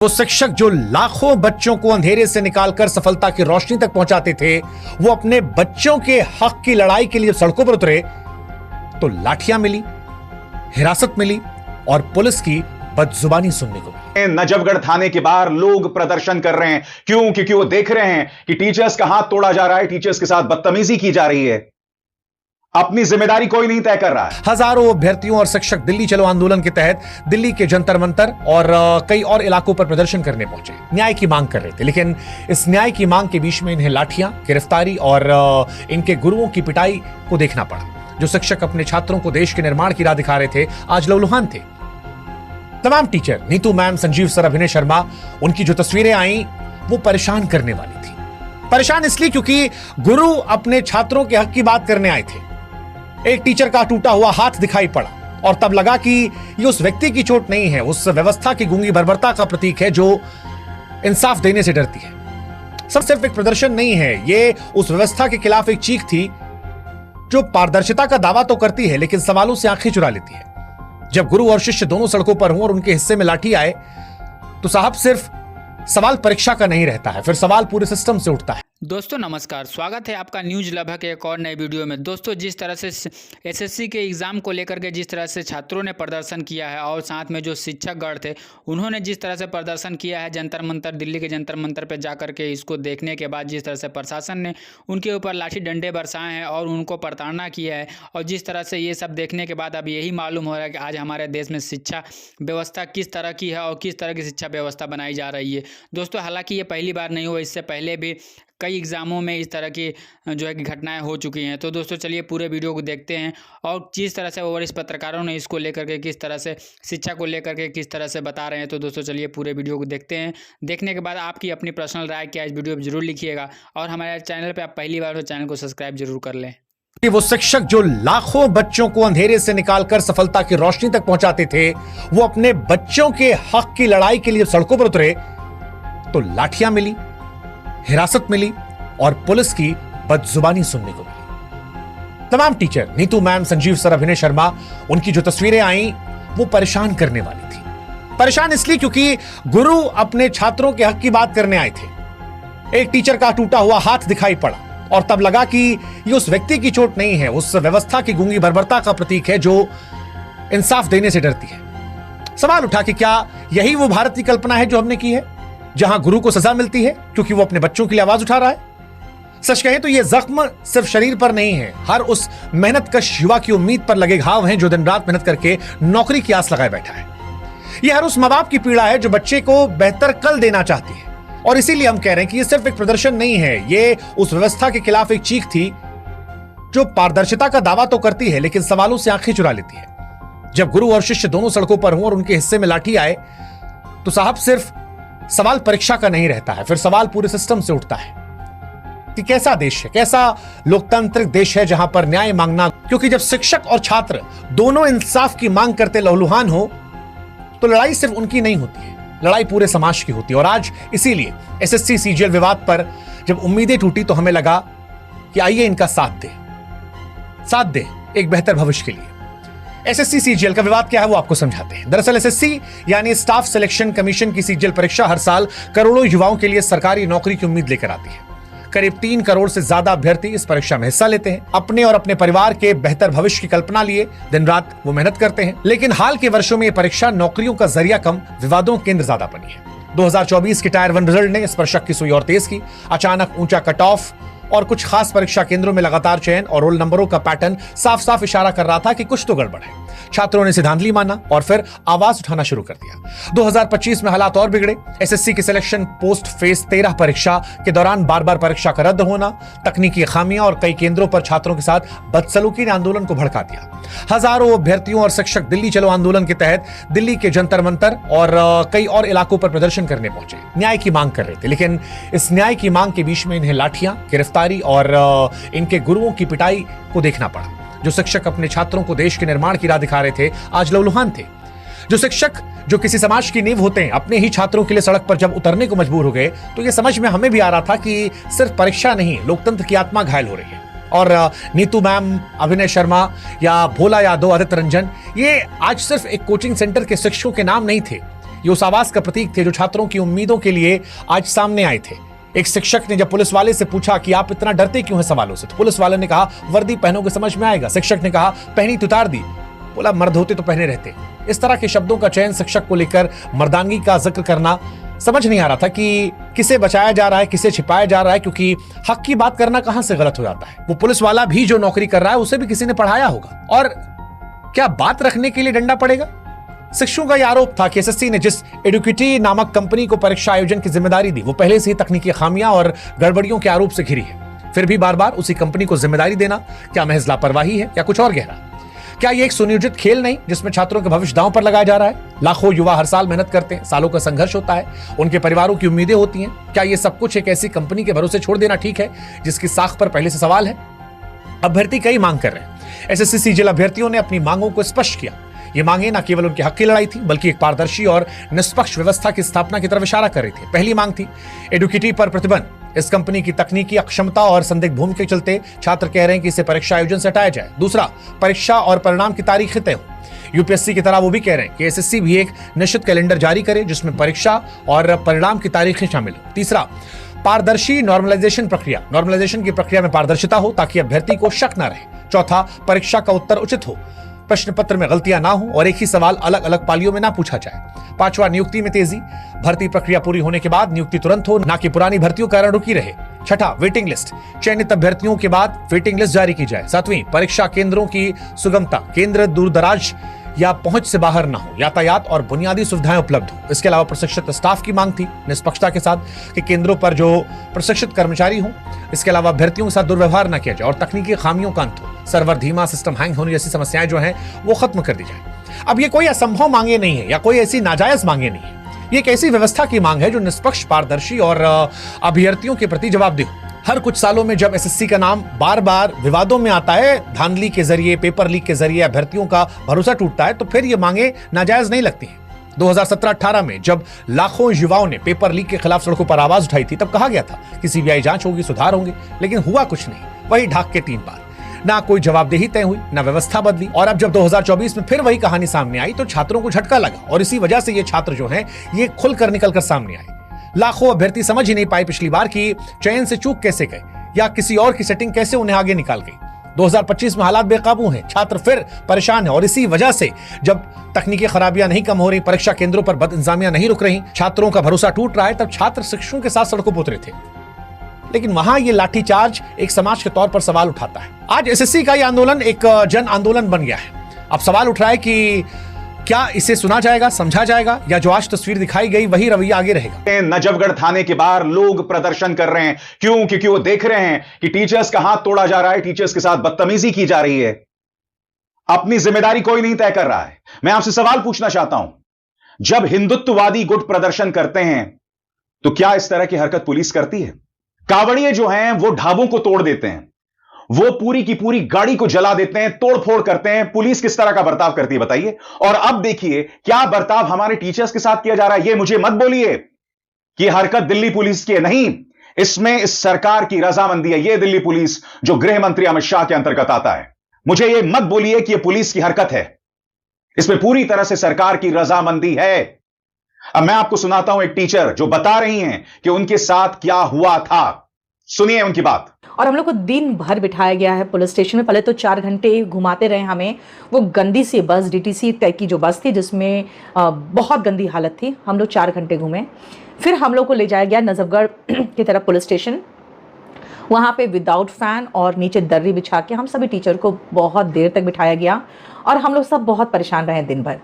वो शिक्षक जो लाखों बच्चों को अंधेरे से निकालकर सफलता की रोशनी तक पहुंचाते थे, वो अपने बच्चों के हक की लड़ाई के लिए सड़कों पर उतरे तो लाठियां मिली, हिरासत मिली और पुलिस की बदजुबानी सुनने को मिली। नजफगढ़ थाने के बाहर लोग प्रदर्शन कर रहे हैं। क्यों? क्योंकि वो देख रहे हैं कि टीचर्स का हाथ तोड़ा जा रहा है, टीचर्स के साथ बदतमीजी की जा रही है। अपनी जिम्मेदारी कोई नहीं तय कर रहा है। हजारों अभ्यर्थियों और शिक्षक दिल्ली चलो आंदोलन के तहत दिल्ली के जंतर मंतर और कई और इलाकों पर प्रदर्शन करने पहुंचे, न्याय की मांग कर रहे थे। लेकिन इस न्याय की मांग के बीच में इन्हें लाठियां, गिरफ्तारी और इनके गुरुओं की पिटाई को देखना पड़ा। जो शिक्षक अपने छात्रों को देश के निर्माण की राह दिखा रहे थे, आज लहूलुहान थे। तमाम teacher, Neetu ma'am, Sanjeev sir, अभिनय शर्मा, उनकी जो तस्वीरें आई वो परेशान करने वाली थी। परेशान इसलिए क्योंकि गुरु अपने छात्रों के हक की बात करने आए थे। एक टीचर का टूटा हुआ हाथ दिखाई पड़ा और तब लगा कि ये उस व्यक्ति की चोट नहीं है, उस व्यवस्था की गूंगी बर्बरता का प्रतीक है जो इंसाफ देने से डरती है। सब सिर्फ एक प्रदर्शन नहीं है, ये उस व्यवस्था के खिलाफ एक चीख थी जो पारदर्शिता का दावा तो करती है लेकिन सवालों से आंखें चुरा लेती है। जब गुरु और शिष्य दोनों सड़कों पर हों और उनके हिस्से में लाठी आए तो साहब सिर्फ सवाल परीक्षा का नहीं रहता है, फिर सवाल पूरे सिस्टम से उठता है। दोस्तों नमस्कार, स्वागत है आपका न्यूज लभा के एक और नए वीडियो में। दोस्तों, जिस तरह से एसएससी के एग्ज़ाम को लेकर के जिस तरह से छात्रों ने प्रदर्शन किया है और साथ में जो शिक्षकगण थे उन्होंने जिस तरह से प्रदर्शन किया है जंतर मंतर, दिल्ली के जंतर मंतर पर जा कर के, इसको देखने के बाद जिस तरह से प्रशासन ने उनके ऊपर लाठी डंडे बरसाए हैं और उनको प्रताड़ना किया है, और जिस तरह से ये सब देखने के बाद अब यही मालूम हो रहा है कि आज हमारे देश में शिक्षा व्यवस्था किस तरह की है और किस तरह की शिक्षा व्यवस्था बनाई जा रही है। दोस्तों, हालांकि ये पहली बार नहीं हुआ, इससे पहले भी कई एग्ज़ामों में इस तरह की जो है कि घटनाएं हो चुकी हैं। तो दोस्तों चलिए पूरे वीडियो को देखते हैं और जिस तरह से वरिष्ठ पत्रकारों ने इसको लेकर के किस तरह से शिक्षा को लेकर के किस तरह से बता रहे हैं। तो दोस्तों चलिए पूरे वीडियो को देखते हैं। देखने के बाद आपकी अपनी पर्सनल राय क्या इस वीडियो में जरूर लिखिएगा और हमारे चैनल पर आप पहली बार हो चैनल को सब्सक्राइब जरूर कर लें। वो शिक्षक जो लाखों बच्चों को अंधेरे से निकालकर सफलता की रोशनी तक पहुंचाते थे, वो अपने बच्चों के हक की लड़ाई के लिए सड़कों पर उतरे तो लाठियां मिली, हिरासत मिली और पुलिस की बदजुबानी सुनने को मिली। तमाम teacher, Neetu ma'am, Sanjeev sir, अभिनय शर्मा, उनकी जो तस्वीरें आई वो परेशान करने वाली थी। परेशान इसलिए क्योंकि गुरु अपने छात्रों के हक की बात करने आए थे। एक टीचर का टूटा हुआ हाथ दिखाई पड़ा और तब लगा कि ये उस व्यक्ति की चोट नहीं है, उस व्यवस्था की गूंगी बर्बरता का प्रतीक है जो इंसाफ देने से डरती है। सवाल उठा कि क्या यही वो भारत की कल्पना है जो हमने की है, जहां गुरु को सजा मिलती है क्योंकि वो अपने बच्चों के लिए आवाज उठा रहा है। सच कहें तो ये जख्म सिर्फ शरीर पर नहीं है, हर उस मेहनतकश युवा की उम्मीद पर लगे घाव हैं जो दिन रात मेहनत करके नौकरी की आस लगाए बैठा है। ये हर उस माँ बाप की पीड़ा है जो बच्चे को बेहतर कल देना चाहती है। और इसीलिए हम कह रहे हैं कि ये सिर्फ एक प्रदर्शन नहीं है, ये उस व्यवस्था के खिलाफ एक चीख थी जो पारदर्शिता का दावा तो करती है लेकिन सवालों से आंखें चुरा लेती है। जब गुरु और शिष्य दोनों सड़कों पर हों और उनके हिस्से में लाठी आए तो साहब सिर्फ सवाल परीक्षा का नहीं रहता है, फिर सवाल पूरे सिस्टम से उठता है कि कैसा देश है, कैसा लोकतांत्रिक देश है जहां पर न्याय मांगना, क्योंकि जब शिक्षक और छात्र दोनों इंसाफ की मांग करते लहूलुहान हो तो लड़ाई सिर्फ उनकी नहीं होती है, लड़ाई पूरे समाज की होती है। और आज इसीलिए एसएससी सीजीएल विवाद पर जब उम्मीदें टूटी तो हमें लगा कि आइए इनका साथ दे एक बेहतर भविष्य के लिए। एसएससी सीजीएल का विवाद क्या है वो आपको समझाते हैं। दरअसल एसएससी यानी स्टाफ सिलेक्शन कमीशन की सीजीएल परीक्षा हर साल करोड़ों युवाओं के लिए सरकारी नौकरी की उम्मीद लेकर आती है। करीब 3 करोड़ से ज्यादा अभ्यर्थी इस परीक्षा में हिस्सा लेते हैं। अपने और अपने परिवार के बेहतर भविष्य की कल्पना लिए दिन रात वो मेहनत करते हैं। लेकिन हाल के वर्षों में ये परीक्षा नौकरियों का जरिया कम, विवादों के केंद्र ज्यादा बनी है। 2024 के टायर 1 रिजल्ट ने इस पर शक की सुई और तेज की। अचानक ऊंचा कट ऑफ और कुछ खास परीक्षा केंद्रों में लगातार चयन और रोल नंबरों का पैटर्न साफ साफ इशारा कर रहा था कि कुछ तो गड़बड़ है। छात्रों ने सिद्धांतली माना और फिर आवाज उठाना शुरू कर दिया। 2025 में हालात और बिगड़े। एसएससी की सिलेक्शन पोस्ट फेज 13 परीक्षा के दौरान बार बार परीक्षा का रद्द होना, तकनीकी खामियां और कई केंद्रों पर छात्रों के साथ बदसलूकी ने आंदोलन को भड़का दिया। हजारों अभ्यर्थियों और शिक्षक दिल्ली चलो आंदोलन के तहत दिल्ली के जंतर मंतर और कई और इलाकों पर प्रदर्शन करने पहुंचे, न्याय की मांग कर रहे थे। लेकिन इस न्याय की मांग के बीच में इन्हें लाठियां, गिरफ्तारी और इनके गुरुओं की पिटाई को देखना पड़ा। जो शिक्षक अपने छात्रों को देश के निर्माण की राह दिखा रहे थे, आज लहूलुहान थे। जो शिक्षक जो किसी समाज की नींव होते हैं, अपने ही छात्रों के लिए सड़क पर जब उतरने को मजबूर हो गए तो यह समझ में हमें भी आ रहा था कि सिर्फ परीक्षा नहीं, लोकतंत्र की आत्मा घायल हो रही है। और नीतू मैम, अभिनय शर्मा या भोला यादव, आदित्य रंजन, ये आज सिर्फ एक कोचिंग सेंटर के शिक्षकों के नाम नहीं थे, ये उस आवाज का प्रतीक थे जो छात्रों की उम्मीदों के लिए आज सामने आए थे। एक शिक्षक ने जब पुलिस वाले से पूछा कि आप इतना डरते क्यों हैं सवालों से, तो पुलिस वाले ने कहा वर्दी पहनोगे समझ में आएगा। शिक्षक ने कहा पहनी तो उतार दी, बोला मर्द होते तो पहने रहते। इस तरह के शब्दों का चयन शिक्षक को लेकर मर्दानगी का जिक्र करना, समझ नहीं आ रहा था कि किसे बचाया जा रहा है, किसे छिपाया जा रहा है, क्योंकि हक की बात करना कहां से गलत हो जाता है। वो पुलिस वाला भी जो नौकरी कर रहा है उसे भी किसी ने पढ़ाया होगा, और क्या बात रखने के लिए डंडा पड़ेगा। शिक्षकों का यह आरोप था कि एसएससी ने जिस एडुकेटी नामक कंपनी को परीक्षा आयोजन की जिम्मेदारी दी वो पहले से ही तकनीकी खामियां और गड़बड़ियों के आरोप से घिरी है। फिर भी बार बार उसी कंपनी को जिम्मेदारी देना क्या महज लापरवाही है या कुछ और गहरा? क्या ये एक सुनियोजित खेल नहीं जिसमें छात्रों का भविष्य दांव पर लगाया जा रहा है? लाखों युवा हर साल मेहनत करते हैं, सालों का संघर्ष होता है, उनके परिवारों की उम्मीदें होती हैं। क्या ये सब कुछ एक ऐसी कंपनी के भरोसे छोड़ देना ठीक है जिसकी साख पर पहले से सवाल है? अभ्यर्थी कई मांग कर रहे हैं। एसएससी सीजीएल अभ्यर्थियों ने अपनी मांगों को स्पष्ट किया। ये मांगे न केवल उनके हक की लड़ाई थी बल्कि एक पारदर्शी और निष्पक्ष व्यवस्था की स्थापना की तरफ इशारा कर रही थी। पहली मांग थी एडुकेटी पर प्रतिबंध। इस कंपनी की तकनीकी अक्षमता और संदिग्ध भूमि के चलते छात्र कह रहे हैं कि इसे परीक्षा आयोजन से हटाया जाए। दूसरा, परीक्षा और परिणाम की तारीखें तय हो। यूपीएससी की तरह वो भी कह रहे हैं कि एसएससी भी एक निश्चित कैलेंडर जारी करे जिसमें परीक्षा और परिणाम की तारीखें शामिल हो। तीसरा, पारदर्शी नॉर्मलाइजेशन प्रक्रिया। नॉर्मलाइजेशन की प्रक्रिया में पारदर्शिता हो ताकि अभ्यर्थी को शक न रहे। चौथा, परीक्षा का उत्तर उचित हो, प्रश्न पत्र में गलतियां ना हो और एक ही सवाल अलग अलग पालियों में ना पूछा जाए। पांचवा, नियुक्ति में तेजी। भर्ती प्रक्रिया पूरी होने के बाद नियुक्ति तुरंत हो, ना कि पुरानी भर्तियों के कारण रुकी रहे। छठा, वेटिंग लिस्ट। चयनित अभ्यर्थियों के बाद वेटिंग लिस्ट जारी की जाए। सातवीं, परीक्षा केंद्रों की सुगमता। केंद्र दूर दराज या पहुंच से बाहर ना हो, यातायात और बुनियादी सुविधाएं उपलब्ध हो। इसके अलावा प्रशिक्षित स्टाफ की मांग थी निष्पक्षता के साथ कि केंद्रों पर जो प्रशिक्षित कर्मचारी हों, इसके अलावा अभ्यर्थियों के साथ दुर्व्यवहार न किया जाए और तकनीकी खामियों का अंत हो। सर्वर धीमा, सिस्टम हैंग होने जैसी समस्याएं जो हैं वो खत्म कर दी जाए। अब ये कोई असंभव मांगे नहीं है या कोई ऐसी नाजायज मांगे नहीं है। ये एक ऐसी व्यवस्था की मांग है जो निष्पक्ष, पारदर्शी और अभ्यर्थियों के प्रति जवाबदेह हो। हर कुछ सालों में जब एसएससी का नाम बार बार विवादों में आता है, धांधली के जरिए, पेपर लीक के जरिए अभ्यर्थियों का भरोसा टूटता है, तो फिर ये मांगे नाजायज नहीं लगती हैं। 2017-18 में जब लाखों युवाओं ने पेपर लीक के खिलाफ सड़कों पर आवाज उठाई थी, तब कहा गया था कि सीबीआई जांच होगी, सुधार होंगे, लेकिन हुआ कुछ नहीं। वही ढाक के 3 बार, ना कोई जवाबदेही तय हुई, ना व्यवस्था बदली। और अब जब 2024 में फिर वही कहानी सामने आई तो छात्रों को झटका लगा और इसी वजह से ये छात्र जो हैं ये खुलकर निकलकर सामने आए। लाखों अभ्यर्थी समझ ही नहीं पाए पिछली बार कि चयन से चूक कैसे गए या किसी और की सेटिंग कैसे उन्हें आगे निकाल गई। 2025 में हालात बेकाबू हैं, छात्र फिर परेशान हैं और इसी वजह से जब तकनीकी खराबियां नहीं कम हो रही, परीक्षा केंद्रों पर बदइंतजामियां नहीं रुक रही, छात्रों का भरोसा टूट रहा है, तब छात्र शिक्षकों के साथ सड़कों पर उतरे थे। लेकिन वहां ये लाठीचार्ज एक समाज के तौर पर सवाल उठाता है। आज एसएससी का ये आंदोलन एक जन आंदोलन बन गया है। अब सवाल उठ रहा है कि क्या इसे सुना जाएगा, समझा जाएगा, या जो आज तस्वीर दिखाई गई वही रवैया आगे रहेगा। नजफगढ़ थाने के बाहर लोग प्रदर्शन कर रहे हैं। क्यों? क्योंकि वो देख रहे हैं कि टीचर्स का हाथ तोड़ा जा रहा है, टीचर्स के साथ बदतमीजी की जा रही है। अपनी जिम्मेदारी कोई नहीं तय कर रहा है। मैं आपसे सवाल पूछना चाहता हूं, जब हिंदुत्ववादी गुट प्रदर्शन करते हैं तो क्या इस तरह की हरकत पुलिस करती है? कावड़िए जो हैं वो ढाबों को तोड़ देते हैं, वो पूरी की पूरी गाड़ी को जला देते हैं, तोड़फोड़ करते हैं। पुलिस किस तरह का बर्ताव करती है बताइए? और अब देखिए क्या बर्ताव हमारे टीचर्स के साथ किया जा रहा है। ये मुझे मत बोलिए कि हरकत दिल्ली पुलिस की है, नहीं, इसमें इस सरकार की रजामंदी है। ये दिल्ली पुलिस जो गृह मंत्री अमित शाह के अंतर्गत आता है। मुझे ये मत बोलिए कि ये पुलिस की हरकत है, इसमें पूरी तरह से सरकार की रजामंदी है। अब मैं आपको सुनाता हूं एक टीचर जो बता रही हैं कि उनके साथ क्या हुआ था। सुनिए उनकी बात। और हम लोग को दिन भर बिठाया गया है पुलिस स्टेशन में। पहले तो 4 घंटे घुमाते रहे हमें। वो गंदी सी बस, डीटीसी तय की जो बस थी जिसमें बहुत गंदी हालत थी, हम लोग 4 घंटे घूमे। फिर हम लोग को ले जाया गया नजफगढ़ की तरफ पुलिस स्टेशन। वहाँ पे विदाउट फैन और नीचे दर्री बिछा के हम सभी टीचर को बहुत देर तक बिठाया गया और हम लोग सब बहुत परेशान रहे दिन भर।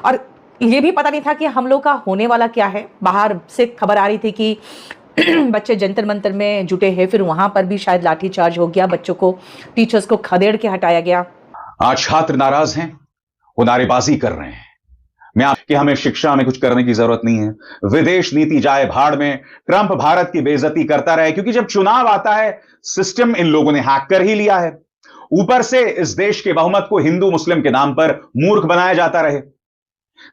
और ये भी पता नहीं था कि हम लोग का होने वाला क्या है। बाहर से खबर आ रही थी कि बच्चे जंतर मंतर में जुटे हैं, फिर वहां पर भी शायद लाठीचार्ज हो गया, बच्चों को, टीचर्स को खदेड़ के हटाया गया। आज छात्र नाराज हैं, वो नारेबाजी कर रहे हैं। कि हमें शिक्षा में कुछ करने की जरूरत नहीं है, विदेश नीति जाए भाड़ में, ट्रंप भारत की बेइज्जती करता रहे, क्योंकि जब चुनाव आता है सिस्टम इन लोगों ने हैक कर ही लिया है। ऊपर से इस देश के बहुमत को हिंदू मुस्लिम के नाम पर मूर्ख बनाया जाता रहे।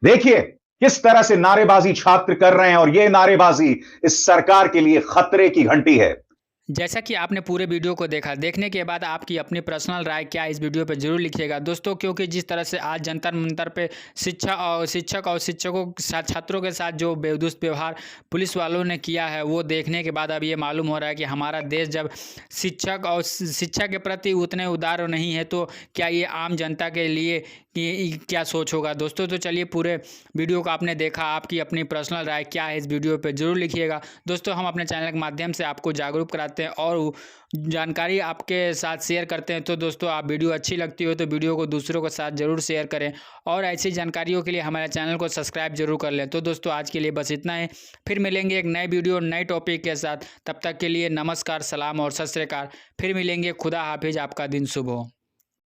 देखिए किस तरह से नारेबाजी छात्र कर रहे हैं और यह नारेबाजी इस सरकार के लिए खतरे की घंटी है। जैसा कि आपने पूरे वीडियो को देखा, देखने के बाद आपकी अपनी पर्सनल राय क्या है इस वीडियो पे ज़रूर लिखिएगा दोस्तों, क्योंकि जिस तरह से आज जंतर मंतर पे शिक्षक और शिक्षकों के साथ, छात्रों के साथ जो बेदुस्त व्यवहार पुलिस वालों ने किया है, वो देखने के बाद अब ये मालूम हो रहा है कि हमारा देश जब शिक्षक और शिक्षा के प्रति उतने उदार नहीं है तो क्या ये आम जनता के लिए क्या सोच होगा दोस्तों। तो चलिए, पूरे वीडियो को आपने देखा, आपकी अपनी पर्सनल राय क्या है इस वीडियो पे ज़रूर लिखिएगा दोस्तों। हम अपने चैनल के माध्यम से आपको जागरूक कराते हैं और जानकारी आपके साथ शेयर करते हैं। तो दोस्तों, आप वीडियो अच्छी लगती हो तो वीडियो को दूसरों के साथ ज़रूर शेयर करें और ऐसी जानकारियों के लिए हमारे चैनल को सब्सक्राइब जरूर कर लें। तो दोस्तों, आज के लिए बस इतना है, फिर मिलेंगे एक नए वीडियो नए टॉपिक के साथ। तब तक के लिए नमस्कार, सलाम और सत श्री अकाल। फिर मिलेंगे। खुदा हाफिज, आपका दिन शुभ हो।